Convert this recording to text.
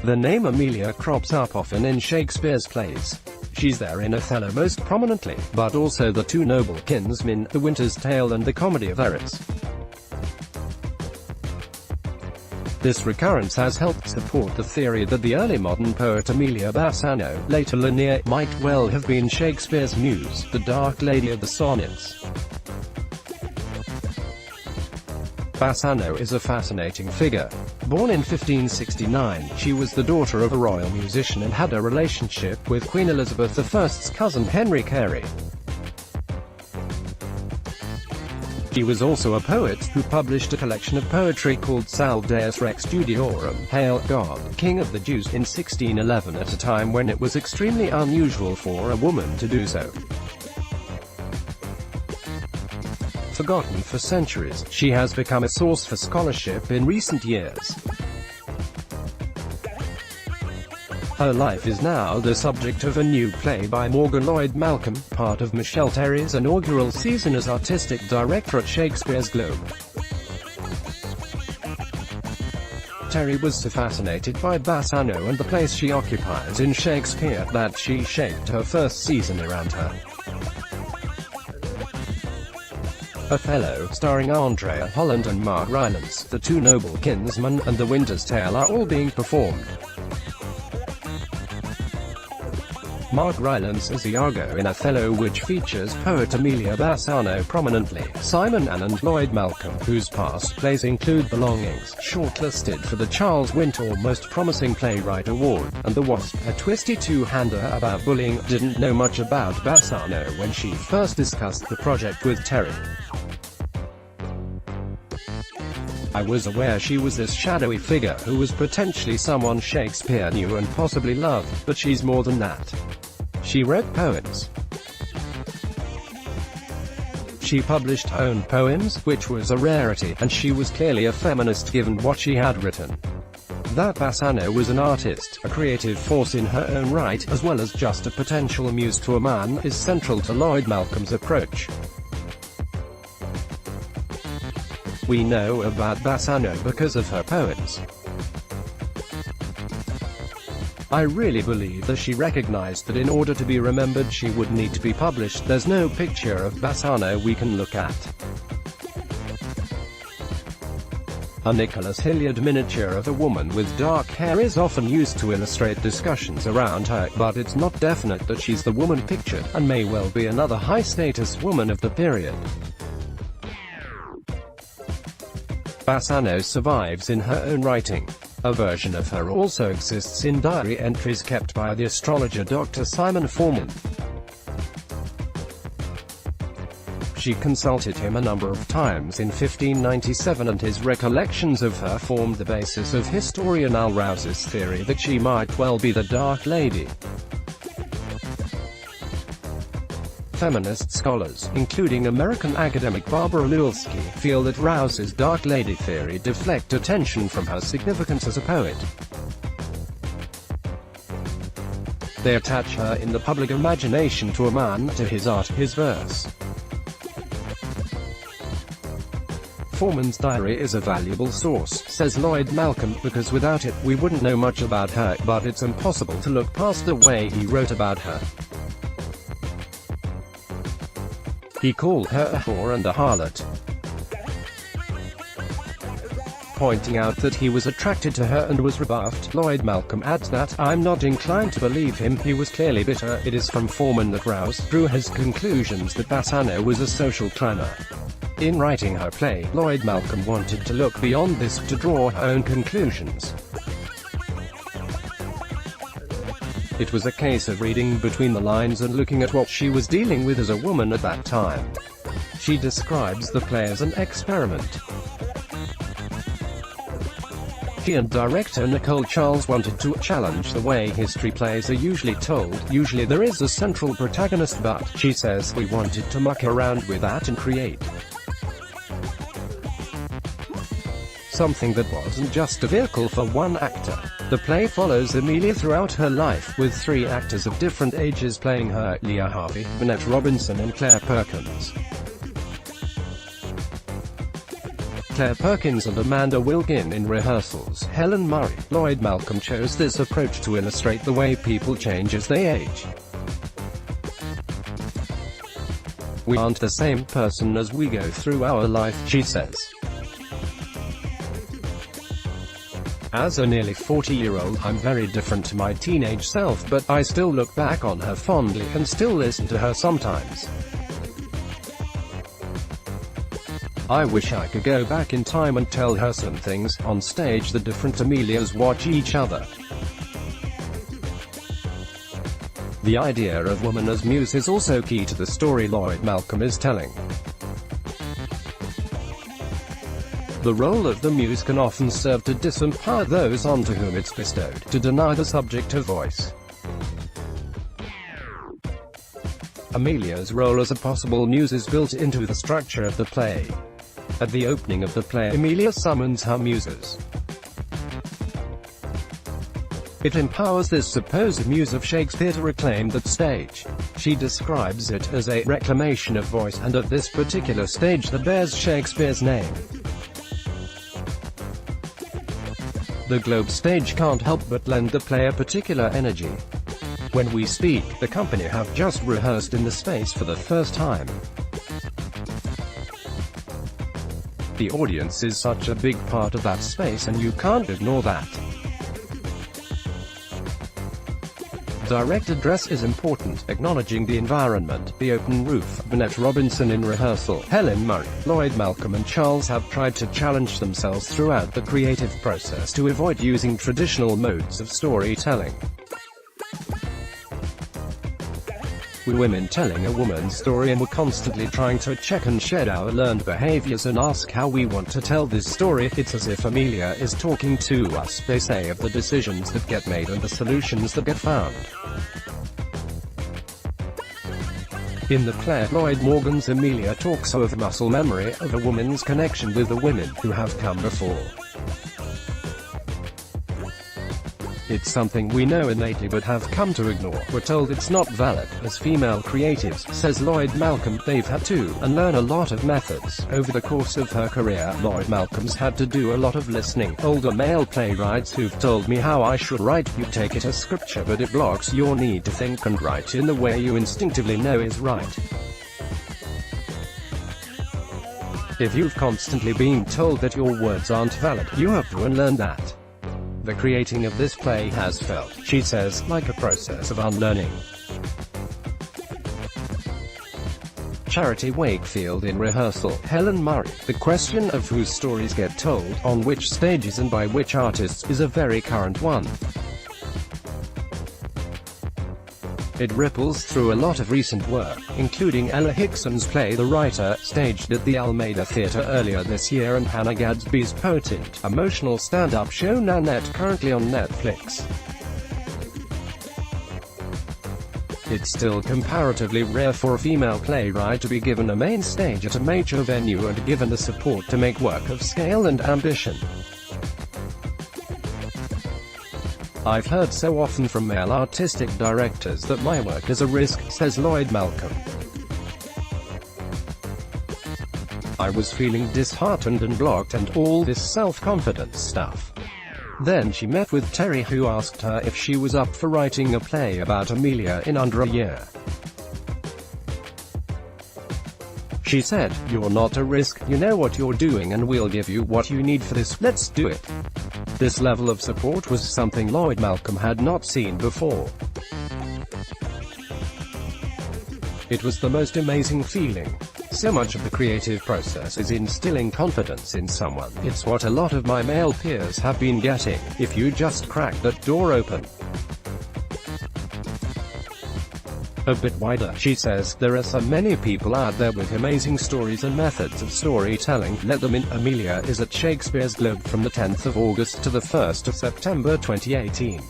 The name Amelia crops up often in Shakespeare's plays. She's there in Othello most prominently, but also The Two Noble Kinsmen, The Winter's Tale and The Comedy of Errors. This recurrence has helped support the theory that the early modern poet Amelia Bassano, later Lanier, might well have been Shakespeare's muse, the Dark Lady of the Sonnets. Bassano is a fascinating figure. Born in 1569, she was the daughter of a royal musician and had a relationship with Queen Elizabeth I's cousin Henry Carey. She was also a poet, who published a collection of poetry called Salve Deus Rex Judiorum, Hail God, King of the Jews, in 1611 at a time when it was extremely unusual for a woman to do so. Forgotten for centuries, she has become a source for scholarship in recent years. Her life is now the subject of a new play by Morgan Lloyd Malcolm, part of Michelle Terry's inaugural season as artistic director at Shakespeare's Globe. Terry was so fascinated by Bassano and the place she occupies in Shakespeare that she shaped her first season around her. Othello, starring Andrea Holland and Mark Rylance, The Two Noble Kinsmen, and The Winter's Tale are all being performed. Mark Rylance as Iago in Othello, which features poet Amelia Bassano prominently, Simon Ann and Lloyd Malcolm, whose past plays include Belongings, shortlisted for the Charles Wintour Most Promising Playwright Award, and The Wasp, a twisty two-hander about bullying. Didn't know much about Bassano when she first discussed the project with Terry. I was aware she was this shadowy figure who was potentially someone Shakespeare knew and possibly loved, but she's more than that. She wrote poems. She published her own poems, which was a rarity, and she was clearly a feminist given what she had written. That Bassano was an artist, a creative force in her own right, as well as just a potential muse to a man, is central to Lloyd Malcolm's approach. We know about Bassano because of her poems. I really believe that she recognized that in order to be remembered she would need to be published. There's no picture of Bassano we can look at. A Nicholas Hilliard miniature of a woman with dark hair is often used to illustrate discussions around her, but it's not definite that she's the woman pictured, and may well be another high-status woman of the period. Bassano survives in her own writing. A version of her also exists in diary entries kept by the astrologer Dr. Simon Forman. She consulted him a number of times in 1597, and his recollections of her formed the basis of historian Al Rouse's theory that she might well be the Dark Lady. Feminist scholars, including American academic Barbara Lulski, feel that Rouse's Dark Lady theory deflects attention from her significance as a poet. They attach her in the public imagination to a man, to his art, his verse. Forman's diary is a valuable source, says Lloyd Malcolm, because without it, we wouldn't know much about her, but it's impossible to look past the way he wrote about her. He called her a whore and a harlot, pointing out that he was attracted to her and was rebuffed. Lloyd Malcolm adds that, "I'm not inclined to believe him, he was clearly bitter." It is from Forman that Rouse drew his conclusions that Bassano was a social climber. In writing her play, Lloyd Malcolm wanted to look beyond this, to draw her own conclusions. It was a case of reading between the lines and looking at what she was dealing with as a woman at that time. She describes the play as an experiment. She and director Nicole Charles wanted to challenge the way history plays are usually told. Usually there is a central protagonist, but, she says, we wanted to muck around with that and create something that wasn't just a vehicle for one actor. The play follows Amelia throughout her life, with 3 actors of different ages playing her: Leah Harvey, Minette Robinson and Claire Perkins. Claire Perkins and Amanda Wilkin in rehearsals. Helen Murray, Lloyd Malcolm chose this approach to illustrate the way people change as they age. "We aren't the same person as we go through our life," she says. "As a nearly 40-year-old, I'm very different to my teenage self, but I still look back on her fondly and still listen to her sometimes. I wish I could go back in time and tell her some things." On stage, the different Amelias watch each other. The idea of woman as muse is also key to the story Lloyd Malcolm is telling. The role of the muse can often serve to disempower those onto whom it's bestowed, to deny the subject a voice. Amelia's role as a possible muse is built into the structure of the play. At the opening of the play, Amelia summons her muses. It empowers this supposed muse of Shakespeare to reclaim that stage. She describes it as a reclamation of voice, and at this particular stage that bears Shakespeare's name. The Globe stage can't help but lend the play a particular energy. When we speak, the company have just rehearsed in the space for the first time. The audience is such a big part of that space, and you can't ignore that. Direct address is important, acknowledging the environment, the open roof. Bennett Robinson in rehearsal. Helen Murray, Lloyd Malcolm and Charles have tried to challenge themselves throughout the creative process to avoid using traditional modes of storytelling. We're women telling a woman's story, and we're constantly trying to check and shed our learned behaviors and ask how we want to tell this story. It's as if Amelia is talking to us, they say, of the decisions that get made and the solutions that get found. In the play, Lloyd Morgan's Amelia talks of muscle memory, of a woman's connection with the women who have come before. It's something we know innately but have come to ignore. We're told it's not valid. As female creatives, says Lloyd Malcolm, they've had to unlearn a lot of methods. Over the course of her career, Lloyd Malcolm's had to do a lot of listening. Older male playwrights who've told me how I should write. You take it as scripture, but it blocks your need to think and write in the way you instinctively know is right. If you've constantly been told that your words aren't valid, you have to unlearn that. The creating of this play has felt, she says, like a process of unlearning. Charity Wakefield in rehearsal. Helen Murray. The question of whose stories get told, on which stages and by which artists, is a very current one. It ripples through a lot of recent work, including Ella Hickson's play The Writer, staged at the Almeida Theatre earlier this year, and Hannah Gadsby's potent, emotional stand-up show Nanette, currently on Netflix. It's still comparatively rare for a female playwright to be given a main stage at a major venue and given the support to make work of scale and ambition. I've heard so often from male artistic directors that my work is a risk, says Lloyd Malcolm. I was feeling disheartened and blocked and all this self-confidence stuff. Then she met with Terry, who asked her if she was up for writing a play about Amelia in under a year. She said, "You're not a risk, you know what you're doing and we'll give you what you need for this, let's do it." This level of support was something Lloyd Malcolm had not seen before. It was the most amazing feeling. So much of the creative process is instilling confidence in someone. It's what a lot of my male peers have been getting. If you just crack that door open a bit wider, she says, there are so many people out there with amazing stories and methods of storytelling. Let them in. Amelia is at Shakespeare's Globe from the 10th of August to the 1st of September 2018.